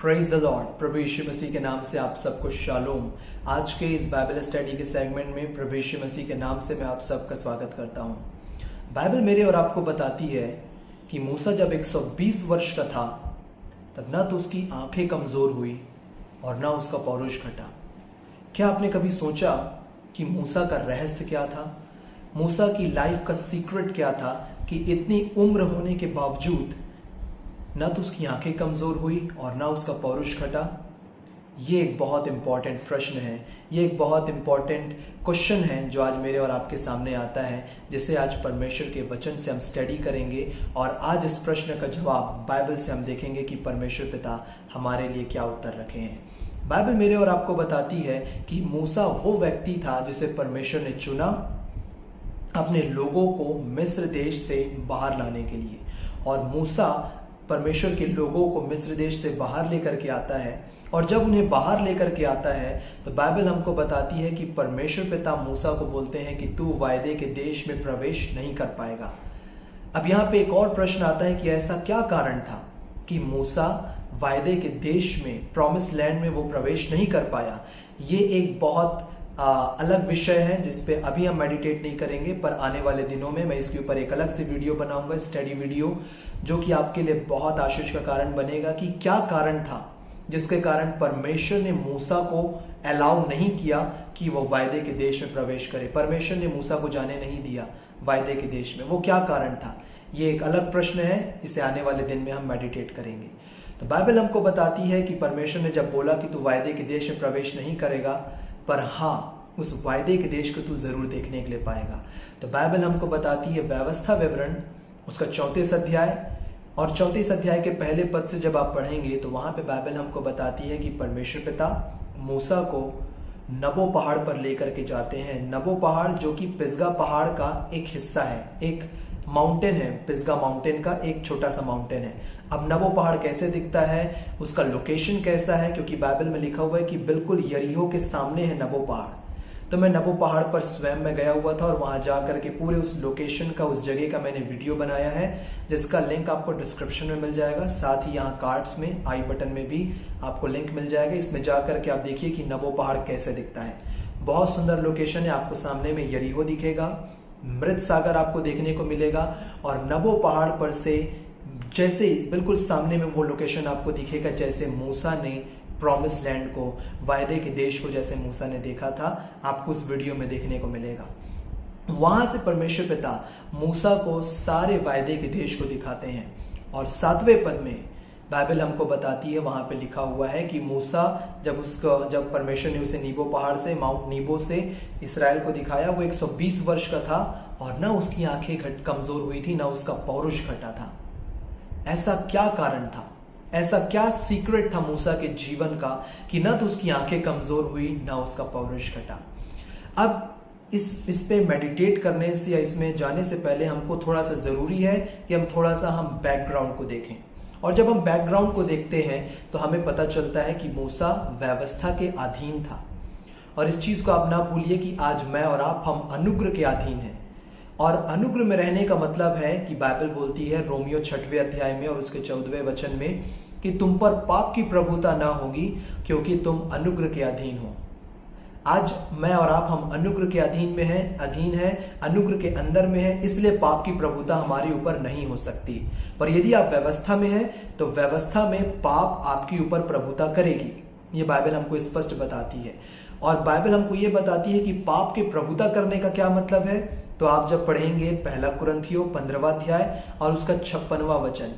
Praise the lord. प्रभु यीशु मसीह के नाम से आप सबको शालोम। आज के इस बाइबल स्टडी के सेगमेंट में प्रभु यीशु मसीह के नाम से मैं आप सबका स्वागत करता हूं। बाइबल मेरे और आपको बताती है कि मूसा जब 120 वर्ष का था तब ना तो उसकी आंखें कमजोर हुई और ना उसका पौरुष घटा। क्या आपने कभी सोचा कि मूसा का रहस्य क्या था? मूसा की लाइफ का सीक्रेट क्या था कि इतनी उम्र होने के बावजूद ना तो उसकी आंखें कमजोर हुई और ना उसका पौरुष घटा? ये एक बहुत इंपॉर्टेंट प्रश्न है, ये एक बहुत इंपॉर्टेंट क्वेश्चन है जो आज मेरे और आपके सामने आता है, जिसे आज परमेश्वर के वचन से हम स्टडी करेंगे। और आज इस प्रश्न का जवाब बाइबल से हम देखेंगे कि परमेश्वर पिता हमारे लिए क्या उत्तर रखे हैं। बाइबल मेरे और आपको बताती है कि मूसा वो व्यक्ति था जिसे परमेश्वर ने चुना अपने लोगों को मिस्र देश से बाहर लाने के लिए। और मूसा परमेश्वर के लोगों को मिस्र देश से बाहर लेकर के आता है, और जब उन्हें बाहर लेकर के आता है तो बाइबल हमको बताती है कि परमेश्वर पिता मूसा को बोलते हैं कि तू वायदे के देश में प्रवेश नहीं कर पाएगा। अब यहाँ पे एक और प्रश्न आता है कि ऐसा क्या कारण था कि मूसा वायदे के देश में, प्रॉमिस लैंड में वो प्रवेश नहीं कर पाया। ये एक बहुत अलग विषय है जिस पे अभी हम मेडिटेट नहीं करेंगे, पर आने वाले दिनों में मैं इसके ऊपर एक अलग से वीडियो बनाऊंगा, स्टडी वीडियो, जो कि आपके लिए बहुत आशीष का कारण बनेगा कि क्या कारण था जिसके कारण परमेश्वर ने मूसा को अलाउ नहीं किया कि वो वायदे के देश में प्रवेश करे। परमेश्वर ने मूसा को जाने नहीं दिया वायदे के देश में, वो क्या कारण था? ये एक अलग प्रश्न है, इसे आने वाले दिन में हम मेडिटेट करेंगे। तो बाइबल हमको बताती है कि परमेश्वर ने जब बोला कि तू वायदे के देश में प्रवेश नहीं करेगा, पर हाँ उस वायदे के देश को तू जरूर देखने के लिए पाएगा। तो बाइबल हमको बताती है व्यवस्था विवरण उसका 34 अध्याय, और 34 अध्याय के पहले पद से जब आप पढ़ेंगे तो वहां पे बाइबल हमको बताती है कि परमेश्वर पिता मूसा को नबो पहाड़ पर लेकर के जाते हैं। नबो पहाड़ जो कि पिसगा पहाड़ का एक हिस्सा है, एक माउंटेन है, पिसगा माउंटेन का एक छोटा सा माउंटेन है। अब नबो पहाड़ कैसे दिखता है, उसका लोकेशन कैसा है, क्योंकि बाइबल में लिखा हुआ है कि बिल्कुल यरीहो के सामने है नबो पहाड़। तो मैं नबो पहाड़ पर स्वयं में गया हुआ था और वहां जाकर के पूरे उस लोकेशन का, उस जगह का मैंने वीडियो बनाया है, जिसका लिंक आपको डिस्क्रिप्शन में मिल जाएगा। साथ ही यहाँ कार्ड्स में, आई बटन में भी आपको लिंक मिल जाएगा। इसमें जाकर के आप देखिए कि नबो पहाड़ कैसे दिखता है। बहुत सुंदर लोकेशन है। आपको सामने में यरीहो दिखेगा, मृत सागर आपको देखने को मिलेगा, और नबो पहाड़ पर से जैसे बिल्कुल सामने में वो लोकेशन आपको दिखेगा जैसे मूसा ने प्रॉमिस लैंड को, वायदे के देश को जैसे मूसा ने देखा था, आपको उस वीडियो में देखने को मिलेगा। वहां से परमेश्वर पिता मूसा को सारे वायदे के देश को दिखाते हैं। और 7वें पद में बाइबल हमको बताती है, वहां पे लिखा हुआ है कि मूसा जब परमेश्वर ने उसे नीबो पहाड़ से, माउंट नीबो से इसराइल को दिखाया, वो 120 वर्ष का था और ना उसकी आंखें कमजोर हुई थी, ना उसका पौरुष घटा था। ऐसा क्या कारण था? ऐसा क्या सीक्रेट था मूसा के जीवन का कि ना तो उसकी आंखें कमजोर हुई, ना उसका पौरुष घटा? अब इस पे मेडिटेट करने से या इसमें जाने से पहले हमको थोड़ा सा जरूरी है कि हम थोड़ा सा बैकग्राउंड को देखें। और जब हम बैकग्राउंड को देखते हैं तो हमें पता चलता है कि मूसा व्यवस्था के अधीन था। और इस चीज को आप ना भूलिए कि आज मैं और आप, हम अनुग्रह के अधीन हैं। और अनुग्रह में रहने का मतलब है कि बाइबल बोलती है रोमियो 6वें अध्याय में और उसके 14वें वचन में कि तुम पर पाप की प्रभुता ना होगी क्योंकि तुम अनुग्रह के अधीन हो। आज मैं और आप, हम अनुग्रह के अधीन है, अनुग्रह के अंदर में है, इसलिए पाप की प्रभुता हमारे ऊपर नहीं हो सकती। पर यदि आप व्यवस्था में हैं तो व्यवस्था में पाप आपके ऊपर प्रभुता करेगी। ये बाइबल हमको स्पष्ट बताती है। और बाइबल हमको ये बताती है कि पाप के प्रभुता करने का क्या मतलब है। तो आप जब पढ़ेंगे 1 कुरिन्थियों 15वां अध्याय और उसका 56वां वचन,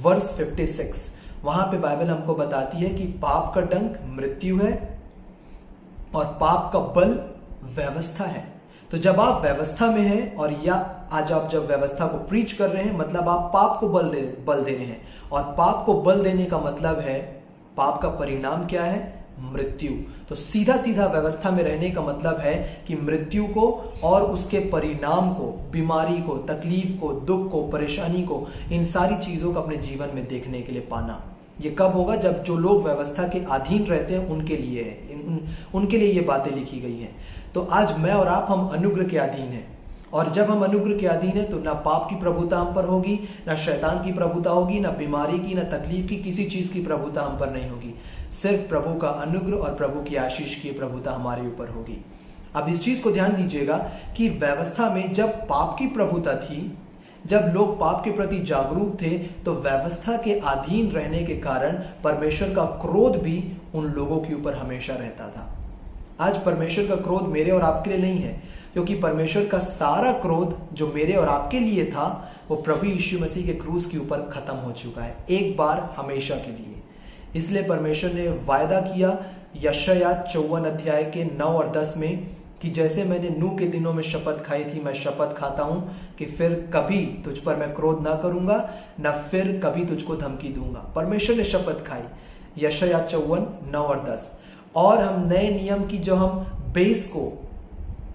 वर्स 56, वहां पे बाइबल हमको बताती है कि पाप का डंक मृत्यु है और पाप का बल व्यवस्था है। तो जब आप व्यवस्था में हैं, और या आज आप जब व्यवस्था को प्रीच कर रहे हैं, मतलब आप पाप को बल दे रहे हैं। और पाप को बल देने का मतलब है, पाप का परिणाम क्या है? मृत्यु। तो सीधा सीधा व्यवस्था में रहने का मतलब है कि मृत्यु को और उसके परिणाम को, बीमारी को, तकलीफ को, दुख को, परेशानी को, इन सारी चीजों को अपने जीवन में देखने के लिए पाना। ये कब होगा? जब जो लोग व्यवस्था के अधीन रहते हैं उनके लिए है, उनके लिए ये बातें लिखी गई हैं। तो आज मैं और आप, हम अनुग्रह के अधीन हैं और जब हम अनुग्रह के अधीन है तो ना पाप की प्रभुता हम पर होगी, ना शैतान की प्रभुता होगी, ना बीमारी की, ना तकलीफ की, किसी चीज की प्रभुता हम पर नहीं होगी। सिर्फ प्रभु का अनुग्रह और प्रभु की आशीष की प्रभुता हमारे ऊपर होगी। अब इस चीज को ध्यान दीजिएगा कि व्यवस्था में जब पाप की प्रभुता थी, जब लोग पाप के प्रति जागरूक थे, तो व्यवस्था के अधीन रहने के कारण परमेश्वर का क्रोध भी उन लोगों के ऊपर हमेशा रहता था। आज परमेश्वर का क्रोध मेरे और आपके लिए नहीं है, क्योंकि परमेश्वर का सारा क्रोध जो मेरे और आपके लिए था वो प्रभु यीशु मसीह के क्रूस के ऊपर खत्म हो चुका है, एक बार हमेशा के लिए। इसलिए परमेश्वर ने वायदा किया यशायाह 54 अध्याय के 9 और 10 में कि जैसे मैंने नूह के दिनों में शपथ खाई थी, मैं शपथ खाता हूं कि फिर कभी तुझ पर मैं क्रोध ना करूंगा, न फिर कभी तुझको धमकी दूंगा। परमेश्वर ने शपथ खाई, यशायाह 54 9 और 10। और हम नए नियम की जो हम बेस को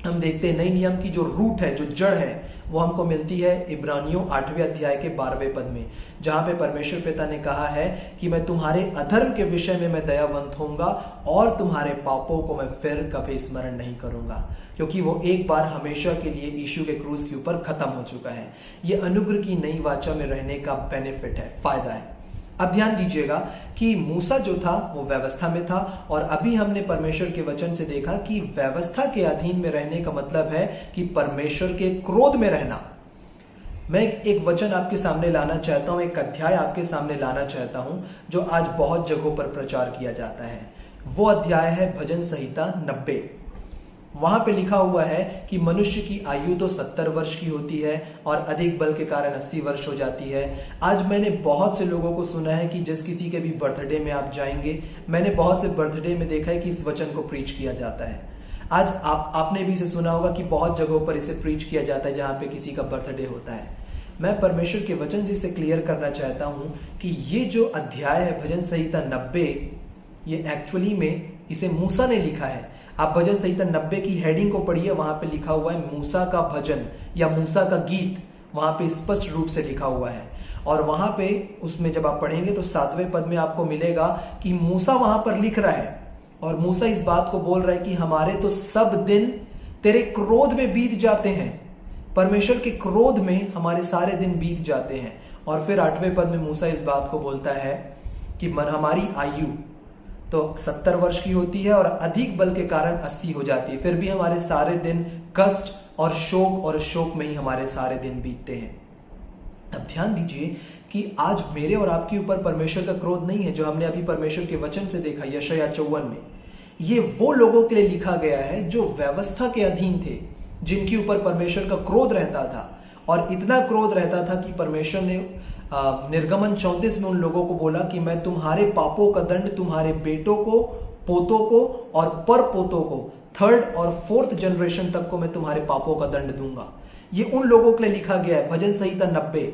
हम देखते हैं, नए नियम की जो रूट है, जो जड़ है, वो हमको मिलती है इब्रानियों 8वें अध्याय के 12वें पद में, जहां पे परमेश्वर पिता ने कहा है कि मैं तुम्हारे अधर्म के विषय में मैं दयावंत होऊंगा और तुम्हारे पापों को मैं फिर कभी स्मरण नहीं करूंगा, क्योंकि वो एक बार हमेशा के लिए यीशु के क्रूस के ऊपर खत्म हो चुका है। ये अनुग्रह की नई वाचा में रहने का बेनिफिट है, फायदा है। अब ध्यान दीजिएगा कि मूसा जो था वो व्यवस्था में था, और अभी हमने परमेश्वर के वचन से देखा कि व्यवस्था के अधीन में रहने का मतलब है कि परमेश्वर के क्रोध में रहना। मैं एक वचन आपके सामने लाना चाहता हूं, एक अध्याय आपके सामने लाना चाहता हूं जो आज बहुत जगहों पर प्रचार किया जाता है। वो अध्याय है भजन संहिता 90। वहां पे लिखा हुआ है कि मनुष्य की आयु तो 70 वर्ष की होती है और अधिक बल के कारण 80 वर्ष हो जाती है। आज मैंने बहुत से लोगों को सुना है कि जिस किसी के भी बर्थडे में आप जाएंगे, मैंने बहुत से बर्थडे में देखा है कि इस वचन को प्रीच किया जाता है। आज आपने भी इसे सुना होगा कि बहुत जगहों पर इसे प्रीच किया जाता है जहां पे किसी का बर्थडे होता है। मैं परमेश्वर के वचन से इसे क्लियर करना चाहता हूं कि ये जो अध्याय है भजन संहिता 90, ये एक्चुअली में इसे मूसा ने लिखा है। आप भजन संहिता 90 की हेडिंग को पढ़िए, वहां पे लिखा हुआ है मूसा का भजन या मूसा का गीत, वहां पे स्पष्ट रूप से लिखा हुआ है। और वहां पे उसमें जब आप पढ़ेंगे तो 7वें पद में आपको मिलेगा कि मूसा वहां पर लिख रहा है, और मूसा इस बात को बोल रहा है कि हमारे तो सब दिन तेरे क्रोध में बीत जाते हैं। परमेश्वर के क्रोध में हमारे सारे दिन बीत जाते हैं। और फिर 8वें पद में मूसा इस बात को बोलता है कि हमारी आयु तो 70 वर्ष की होती है और अधिक बल के कारण 80 हो जाती है, फिर भी हमारे सारे दिन कष्ट और शोक में ही हमारे सारे दिन बीतते हैं। अब ध्यान दीजिए कि आज मेरे और आपके ऊपर परमेश्वर का क्रोध नहीं है, जो हमने अभी परमेश्वर के वचन से देखा यशायाह 54 में। ये वो लोगों के लिए लिखा गया है जो व्यवस्था के अधीन थे, जिनके ऊपर परमेश्वर का क्रोध रहता था, और इतना क्रोध रहता था कि परमेश्वर ने निर्गमन 34 में उन लोगों को बोला कि मैं तुम्हारे पापों का दंड तुम्हारे बेटों को, पोतों को और पर पोतों को, 3rd और 4th जनरेशन तक को मैं तुम्हारे पापों का दंड दूंगा। ये उन लोगों के लिए लिखा गया है भजन संहिता 90,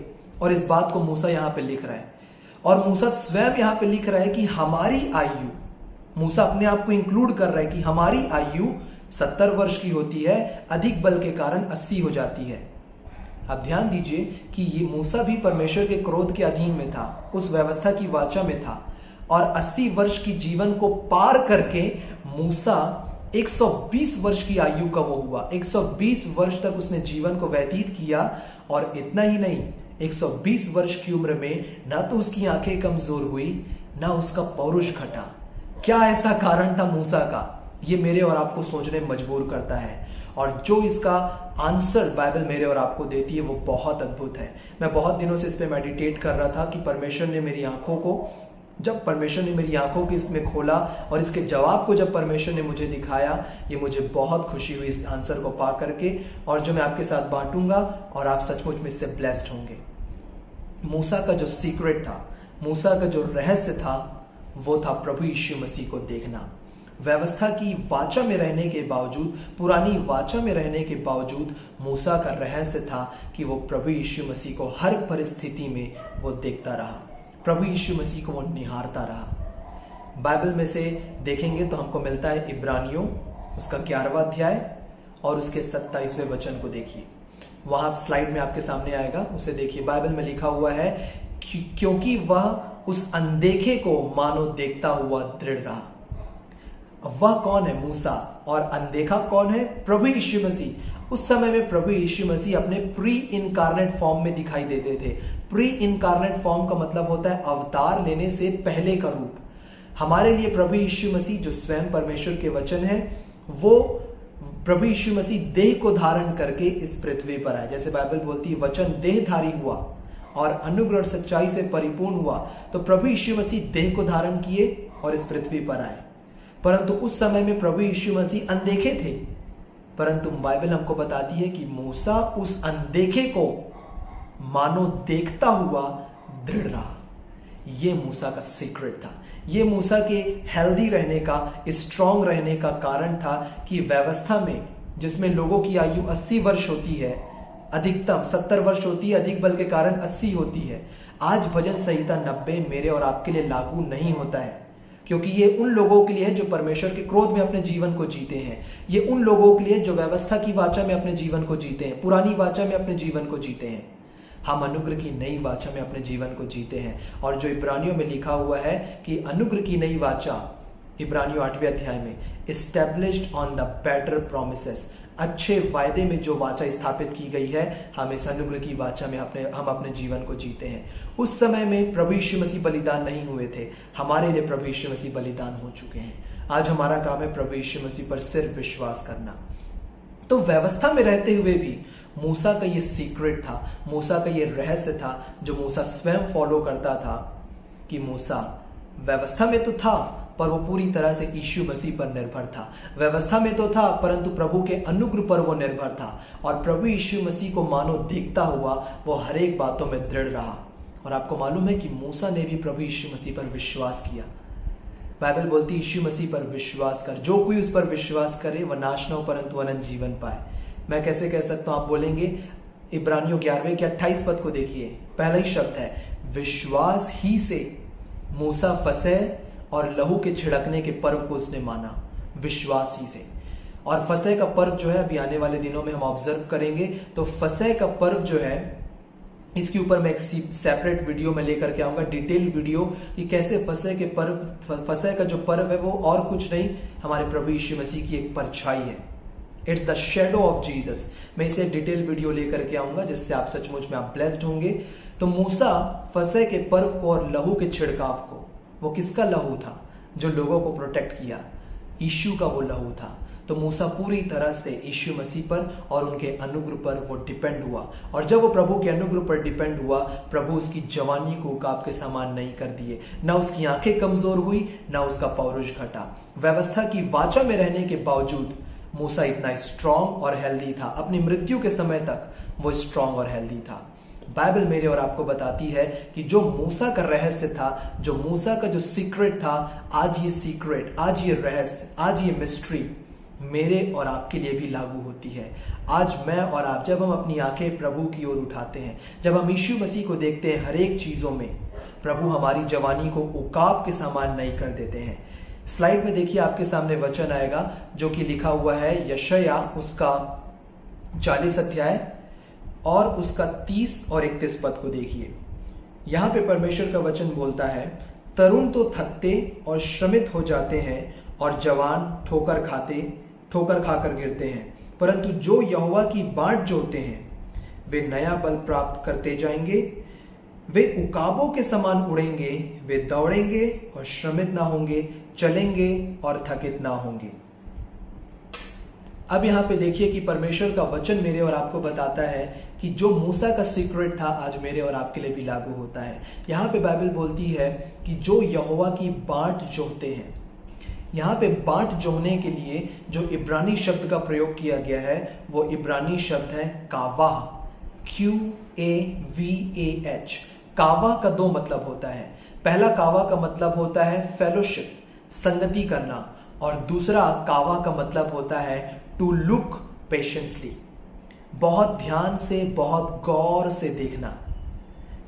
और इस बात को मूसा यहां पे लिख रहा है। और मूसा स्वयं यहां पे लिख रहा है कि हमारी आयु, मूसा अपने आप को इंक्लूड कर रहा है कि हमारी आयु 70 वर्ष की होती है, अधिक बल के कारण 80 हो जाती है। अब ध्यान दीजिए कि ये मूसा भी परमेश्वर के क्रोध के अधीन में था, उस व्यवस्था की वाचा में था, और 80 वर्ष की जीवन को पार करके मूसा 120 वर्ष की आयु का वो हुआ। 120 वर्ष तक उसने जीवन को व्यतीत किया, और इतना ही नहीं, 120 वर्ष की उम्र में ना तो उसकी आंखें कमजोर हुई, ना उसका पौरुष घटा। क्या ऐसा कारण था मूसा का? ये मेरे और आपको सोचने मजबूर करता है, और जो इसका आंसर बाइबल मेरे और आपको देती है वो बहुत अद्भुत है। मैं बहुत दिनों से इस पे मेडिटेट कर रहा था कि परमेश्वर ने मेरी आंखों को, जब परमेश्वर ने मेरी आंखों को इसमें खोला और इसके जवाब को जब परमेश्वर ने मुझे दिखाया, ये मुझे बहुत खुशी हुई इस आंसर को पा करके, और जो मैं आपके साथ बांटूंगा, और आप सचमुच में इससे ब्लेस्ड होंगे। मूसा का जो सीक्रेट था, मूसा का जो रहस्य था, वो था प्रभु यीशु मसीह को देखना। व्यवस्था की वाचा में रहने के बावजूद, पुरानी वाचा में रहने के बावजूद, मूसा का रहस्य था कि वो प्रभु यीशु मसीह को हर परिस्थिति में वो देखता रहा, प्रभु यीशु मसीह को वो निहारता रहा। बाइबल में से देखेंगे तो हमको मिलता है इब्रानियों उसका 11वां अध्याय और उसके 27वें वचन को देखिए। वहां स्लाइड में आपके सामने आएगा, उसे देखिए। बाइबल में लिखा हुआ है क्योंकि वह उस अनदेखे को मानो देखता हुआ दृढ़ रहा। वह कौन है? मूसा। और अनदेखा कौन है? प्रभु यीशु मसीह। उस समय में प्रभु यीशु मसीह अपने प्री इनकारनेट फॉर्म में दिखाई देते थे। प्री इनकारनेट फॉर्म का मतलब होता है अवतार लेने से पहले का रूप। हमारे लिए प्रभु यीशु मसीह जो स्वयं परमेश्वर के वचन है, वो प्रभु यीशु मसीह देह को धारण करके इस पृथ्वी पर आए। जैसे बाइबल बोलती है वचन देहधारी हुआ और अनुग्रह और सच्चाई से परिपूर्ण हुआ। तो प्रभु यीशु मसीह देह को धारण किए और इस पृथ्वी पर आए। परंतु उस समय में प्रभु यीशु मसीह अनदेखे थे। परंतु बाइबल हमको बताती है कि मूसा उस अनदेखे को मानो देखता हुआ दृढ़ रहा। ये मूसा का सीक्रेट था। ये मूसा के हेल्दी रहने का, स्ट्रांग रहने का कारण था कि व्यवस्था में जिसमें लोगों की आयु 80 वर्ष होती है, अधिकतम 70 वर्ष होती है, अधिक बल के कारण 80 होती है। आज भजन संहिता 90 मेरे और आपके लिए लागू नहीं होता है, क्योंकि ये उन लोगों के लिए है जो परमेश्वर के क्रोध में अपने जीवन को जीते हैं। ये उन लोगों के लिए जो व्यवस्था की वाचा में अपने जीवन को जीते हैं, पुरानी वाचा में अपने जीवन को जीते हैं। हम अनुग्रह की नई वाचा में अपने जीवन को जीते हैं। और जो इब्रानियों में लिखा हुआ है कि अनुग्रह की नई वाचा, इब्रानियों 8वें अध्याय में, established on the better promises, अच्छे वायदे में जो वाचा स्थापित की गई है, हम इस अनुग्रह की वाचा में हम अपने जीवन को जीते हैं। उस समय में प्रभु यीशु मसीह बलिदान नहीं हुए थे, हमारे लिए प्रभु यीशु मसीह बलिदान हो चुके हैं। आज हमारा काम है प्रभु यीशु मसीह पर सिर्फ विश्वास करना। तो व्यवस्था में रहते हुए भी मूसा का ये सीक्रेट था, मूसा का ये रहस्य था जो मूसा स्वयं फॉलो करता था, कि मूसा व्यवस्था में तो था पर वो पूरी तरह से यीशु मसीह पर निर्भर था। व्यवस्था में तो था परंतु प्रभु के अनुग्रह पर वो निर्भर था। और प्रभु यीशु मसीह को मानो देखता हुआ वो हर एक बातों में दृढ़ रहा। और आपको मालूम है कि मूसा ने भी प्रभु यीशु मसीह पर विश्वास किया। बाइबल बोलती है यीशु मसीह पर विश्वास कर, जो कोई उस पर विश्वास करे वह नाश न हो परंतु अनंत जीवन पाए। मैं कैसे कह सकता हूं? आप बोलेंगे इब्रानियों 11वें के 28 पद को देखिए, पहला ही शब्द है विश्वास ही से मूसा फसह और लहू के छिड़कने के पर्व को उसने माना। विश्वास ही से। और फसह का पर्व जो है अभी आने वाले दिनों में हम ऑब्जर्व करेंगे। तो फसह का पर्व जो है, इसके ऊपर मैं एक सेपरेट वीडियो में लेकर के आऊंगा, डिटेल वीडियो, कि कैसे फसह के पर्व, फसह का जो पर्व है वो और कुछ नहीं, हमारे प्रभु यीशु मसीह की एक परछाई है। It's the shadow of Jesus. मैं इसे डिटेल वीडियो लेकर के आऊंगा जिससे आप सचमुच में आप ब्लेस्ड होंगे। तो मूसा फसह के पर्व को और लहू के छिड़काव को, वो किसका लहू था? जो लोगों को प्रोटेक्ट किया, यीशु का वो लहू था। तो मूसा पूरी तरह से यीशु मसीह पर और उनके अनुग्रह पर वो डिपेंड हुआ। और जब वो प्रभु के अनुग्रह पर डिपेंड हुआ, प्रभु उसकी जवानी को उकाब के समान नहीं कर दिए। ना उसकी आंखें कमजोर हुई, ना उसका पौरुष घटा। व्यवस्था की वाचा में रहने के बावजूद मूसा इतना स्ट्रांग और हेल्दी था। अपनी मृत्यु के समय तक वो स्ट्रांग और हेल्दी था। बाइबल मेरे और आपको बताती है कि जो मूसा का रहस्य था, जो मूसा का जो सीक्रेट था, आज ये सीक्रेट, आज ये रहस्य, आज ये मिस्ट्री मेरे और आपके लिए भी लागू होती है। आज मैं और आप, जब हम अपनी आंखें प्रभु की ओर उठाते हैं, जब हम यीशु मसीह को देखते हैं हर एक चीजों में, प्रभु हमारी जवानी को उकाब के समान नहीं कर देते हैं। स्लाइड में देखिए, आपके सामने वचन आएगा जो कि लिखा हुआ है यशायाह उसका 40 अध्याय और उसका 30 और 31 पद को देखिए। यहां पे परमेश्वर का वचन बोलता है, तरुण तो थकते और श्रमित हो जाते हैं और जवान ठोकर खाकर गिरते हैं, परंतु जो यहोवा की बाट जोते हैं वे नया बल प्राप्त करते जाएंगे। वे उकाबों के समान उड़ेंगे, वे दौड़ेंगे और श्रमित ना होंगे, चलेंगे और थकित ना होंगे। अब यहां पे देखिए कि परमेश्वर का वचन मेरे और आपको बताता है कि जो मूसा का सीक्रेट था आज मेरे और आपके लिए भी लागू होता है। यहां पे बाइबल बोलती है कि जो यहोवा की बाट जोहते हैं। यहां पे बाट जोहने के लिए जो इब्रानी शब्द का प्रयोग किया गया है वो इब्रानी शब्द है कावाह, QAVAH। कावा का दो मतलब होता है। पहला कावा का मतलब होता है फेलोशिप, संगति करना, और दूसरा कावा का मतलब होता है टू लुक पेशेंसली, बहुत ध्यान से, बहुत गौर से देखना।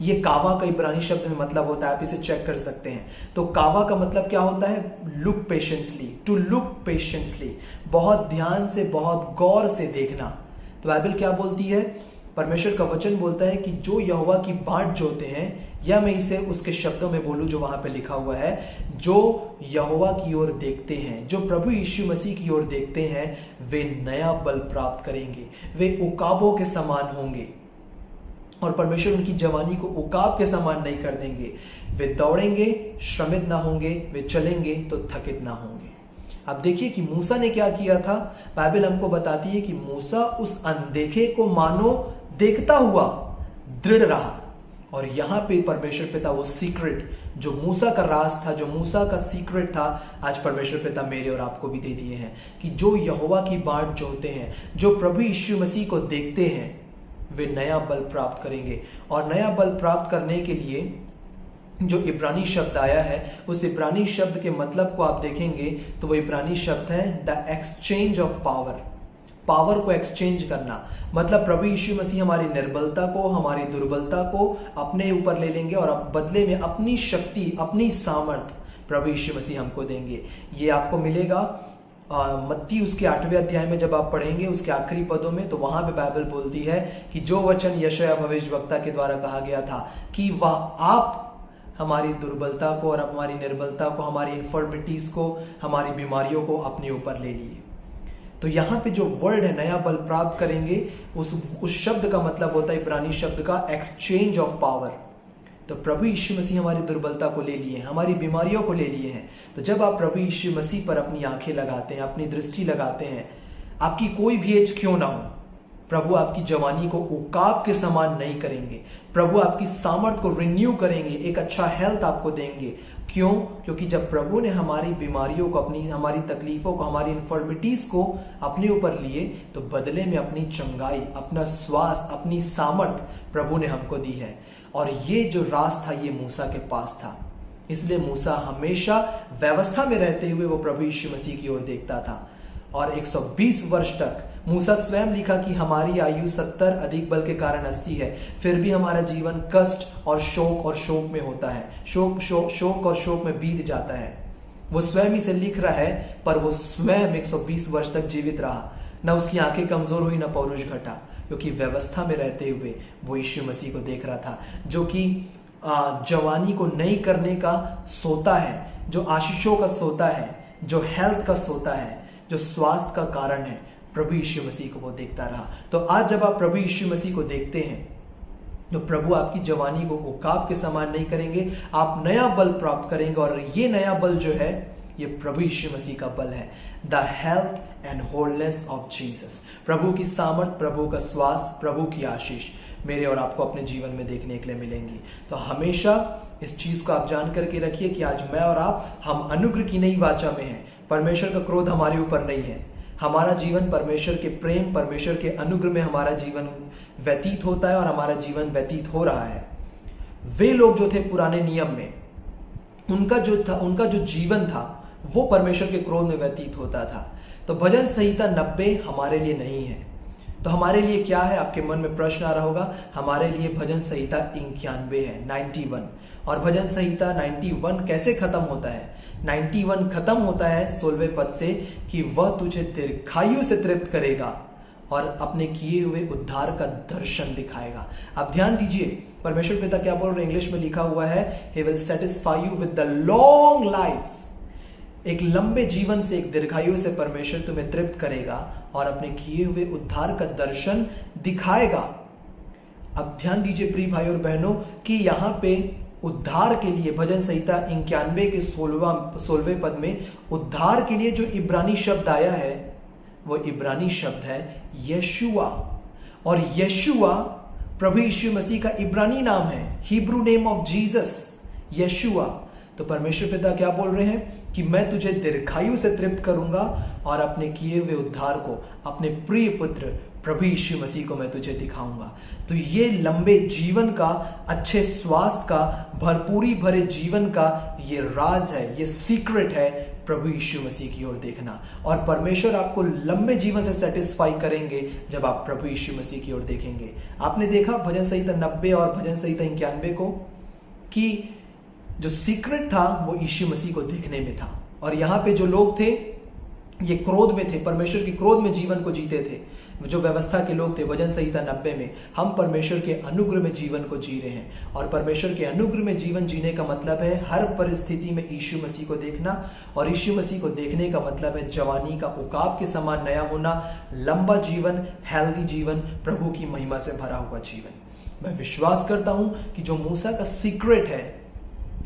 ये कावा का इब्रानी शब्द में मतलब होता है, आप इसे चेक कर सकते हैं। तो कावा का मतलब क्या होता है? Look patiently, to look patiently, बहुत ध्यान से, बहुत गौर से देखना। तो बाइबल क्या बोलती है? परमेश्वर का वचन बोलता है कि जो यहोवा की बाट जोते हैं, या मैं इसे उसके शब्दों में बोलूं जो वहां पे लिखा हुआ है, जो यहोवा की ओर देखते हैं, जो प्रभु यीशु मसीह की ओर देखते हैं, वे नया बल प्राप्त करेंगे, वे उकाबों के समान होंगे। और परमेश्वर उनकी जवानी को उकाब के समान नहीं कर देंगे। वे दौड़ेंगे, श्रमित ना होंगे, वे चलेंगे तो थकित ना होंगे। अब देखिए कि मूसा ने क्या किया था। बाइबल हमको बताती है कि मूसा उस अनदेखे को मानो देखता हुआ दृढ़ रहा। और यहां पे परमेश्वर पिता वो सीक्रेट जो मूसा का राज था, जो मूसा का सीक्रेट था, आज परमेश्वर पिता मेरे और आपको भी दे दिए हैं कि जो यहोवा की बाट जोहते हैं, जो प्रभु यीशु मसीह को देखते हैं, वे नया बल प्राप्त करेंगे। और नया बल प्राप्त करने के लिए जो इब्रानी शब्द आया है, उस इब्रानी शब्द के मतलब को आप देखेंगे तो वो इब्रानी शब्द है the exchange of power. Power को एक्सचेंज करना मतलब प्रभु यीशु मसीह हमारी निर्बलता को, हमारी दुर्बलता को अपने ऊपर ले लेंगे और बदले में अपनी शक्ति, अपनी सामर्थ प्रभु यीशु मसीह हमको देंगे। ये आपको मिलेगा मत्ती उसके 8वें अध्याय में जब आप पढ़ेंगे उसके आखिरी पदों में, तो वहां पे बाइबल बोलती है कि जो वचन यशायाह भविष्यवक्ता के द्वारा कहा गया था कि वह आप हमारी दुर्बलता को और हमारी निर्बलता को, हमारी इन्फर्मिटीज को, हमारी बीमारियों को अपने ऊपर ले लिए। तो यहाँ पे जो वर्ड है नया बल प्राप्त करेंगे, उस शब्द का मतलब होता है इब्रानी शब्द का एक्सचेंज ऑफ पावर। तो प्रभु यीशु मसीह हमारी दुर्बलता को ले लिए हैं, हमारी बीमारियों को ले लिए हैं। तो जब आप प्रभु यीशु मसीह पर अपनी आंखें लगाते हैं, अपनी दृष्टि लगाते हैं, आपकी कोई भी एज क्यों ना हो, प्रभु आपकी जवानी को उकाब के समान नहीं करेंगे। प्रभु आपकी सामर्थ को रिन्यू करेंगे, एक अच्छा हेल्थ आपको देंगे। क्यों? क्योंकि जब प्रभु ने हमारी बीमारियों को, हमारी तकलीफों को, हमारी इन्फर्मिटीज को अपने ऊपर लिए, तो बदले में अपनी चंगाई, अपना स्वास्थ्य, अपनी सामर्थ प्रभु ने हमको दी है। और ये जो राज था ये मूसा के पास था, इसलिए मूसा हमेशा व्यवस्था में रहते हुए वो प्रभु यीशु मसीह की ओर देखता था। और 120 वर्ष तक मूसा स्वयं लिखा कि हमारी आयु 70 अधिक बल के कारण 80 है, फिर भी हमारा जीवन कष्ट और शोक में होता है, शोक और शोक में बीत जाता है। वो स्वयं इसे लिख रहा है, पर वो स्वयं 120 वर्ष तक जीवित रहा। न उसकी आंखें कमजोर हुई, न पौरुष घटा, क्योंकि व्यवस्था में रहते हुए वो यीशु मसीह को देख रहा था, जो कि जवानी को नई करने का सोता है, जो आशीषों का सोता है, जो हेल्थ का सोता है, जो स्वास्थ्य का कारण है। प्रभु यीशु मसीह को वो देखता रहा। तो आज जब आप प्रभु यीशु मसीह को देखते हैं, तो प्रभु आपकी जवानी को उकाब के समान नहीं करेंगे, आप नया बल प्राप्त करेंगे। और ये नया बल जो है, ये प्रभु यीशु मसीह का बल है, the health and wholeness of Jesus. प्रभु की सामर्थ, प्रभु का स्वास्थ्य, प्रभु की आशीष मेरे और आपको अपने जीवन में देखने के लिए मिलेंगी। तो हमेशा इस चीज को आप जान करके रखिए कि आज मैं और आप, हम अनुग्रह की नई वाचा में हैं। परमेश्वर का क्रोध हमारे ऊपर नहीं है। हमारा जीवन परमेश्वर के प्रेम, परमेश्वर के अनुग्रह में हमारा जीवन व्यतीत होता है और हमारा जीवन व्यतीत हो रहा है। वे लोग जो थे पुराने नियम में, उनका जो जीवन था वो परमेश्वर के क्रोध में व्यतीत होता था। तो भजन संहिता 90 हमारे लिए नहीं है। तो हमारे लिए क्या है? आपके मन में प्रश्न आ रहा होगा। हमारे लिए भजन संहिता 91 है, 91। और भजन संहिता 91 कैसे खत्म होता है? 91 खत्म होता है 16वें पद से कि वह तुझे दीर्घायु से तृप्त करेगा और अपने किए हुए उद्धार का दर्शन दिखाएगा। अब ध्यान दीजिए, परमेश्वर पिता क्या बोल रहे हैं? इंग्लिश में लिखा हुआ है, he will satisfy you with the long life। एक लंबे जीवन से, एक दीर्घायु से परमेश्वर तुम्हें तृप्त करेगा और अपने किए हुए उद्धार का दर्शन दिखाएगा। अब ध्यान दीजिए प्रिय भाई और बहनों कि यहां पे उद्धार के लिए भजन संहिता 91 के 16वें पद में उद्धार के लिए जो इब्रानी शब्द आया है, वो इब्रानी शब्द है यशुआ। और यशुआ प्रभु यीशु मसीह का इब्रानी नाम है, हिब्रू नेम ऑफ जीसस, यशुआ। तो परमेश्वर पिता क्या बोल रहे हैं कि मैं तुझे दीर्घायु से तृप्त करूंगा और अपने किए हुए उद्धार को, अपने प्रिय पुत्र प्रभु यीशु मसीह को मैं तुझे दिखाऊंगा। तो ये लंबे जीवन का, अच्छे स्वास्थ्य का, भरपूरी भरे जीवन का ये राज है, ये सीक्रेट है प्रभु यीशु मसीह की ओर देखना। और परमेश्वर आपको लंबे जीवन से सेटिस्फाई करेंगे जब आप प्रभु यीशु मसीह की ओर देखेंगे। आपने देखा भजन संहिता 90 और भजन संहिता 91 को कि जो सीक्रेट था वो यीशु मसीह को देखने में था। और यहाँ पे जो लोग थे ये क्रोध में थे, परमेश्वर के क्रोध में जीवन को जीते थे। जो व्यवस्था के लोग थे, वचन संहिता 90 में, हम परमेश्वर के अनुग्रह में जीवन को जी रहे हैं। और परमेश्वर के अनुग्रह में जीवन जीने का मतलब है हर परिस्थिति में यीशु मसीह को देखना, और यीशु मसीह को देखने का मतलब है जवानी का उकाब के समान नया होना, लंबा जीवन, हेल्दी जीवन, प्रभु की महिमा से भरा हुआ जीवन। मैं विश्वास करता हूं कि जो मूसा का सीक्रेट है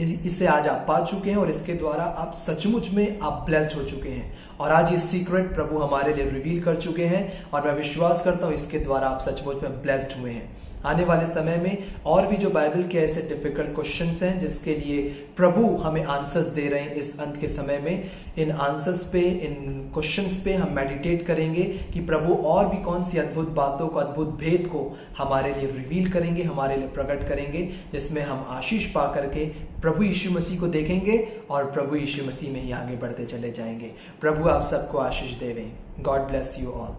इससे आज आप पा चुके हैं, और इसके द्वारा आप सचमुच में आप ब्लेस्ड हो चुके हैं। और आज ये सीक्रेट प्रभु हमारे लिए रिवील कर चुके हैं, और मैं विश्वास करता हूं इसके द्वारा आप सचमुच में ब्लेस्ड हुए हैं। आने वाले समय में और भी जो बाइबल के ऐसे डिफिकल्ट क्वेश्चंस हैं जिसके लिए प्रभु हमें आंसर्स दे रहे हैं इस अंत के समय में, इन आंसर्स पे, इन क्वेश्चंस पे हम मेडिटेट करेंगे कि प्रभु और भी कौन सी अद्भुत बातों को, अद्भुत भेद को हमारे लिए रिवील करेंगे, हमारे लिए प्रकट करेंगे, जिसमें हम आशीष पा करके प्रभु यीशु मसीह को देखेंगे और प्रभु यीशु मसीह में ही आगे बढ़ते चले जाएंगे। प्रभु आप सबको आशीष देवें। God bless you all.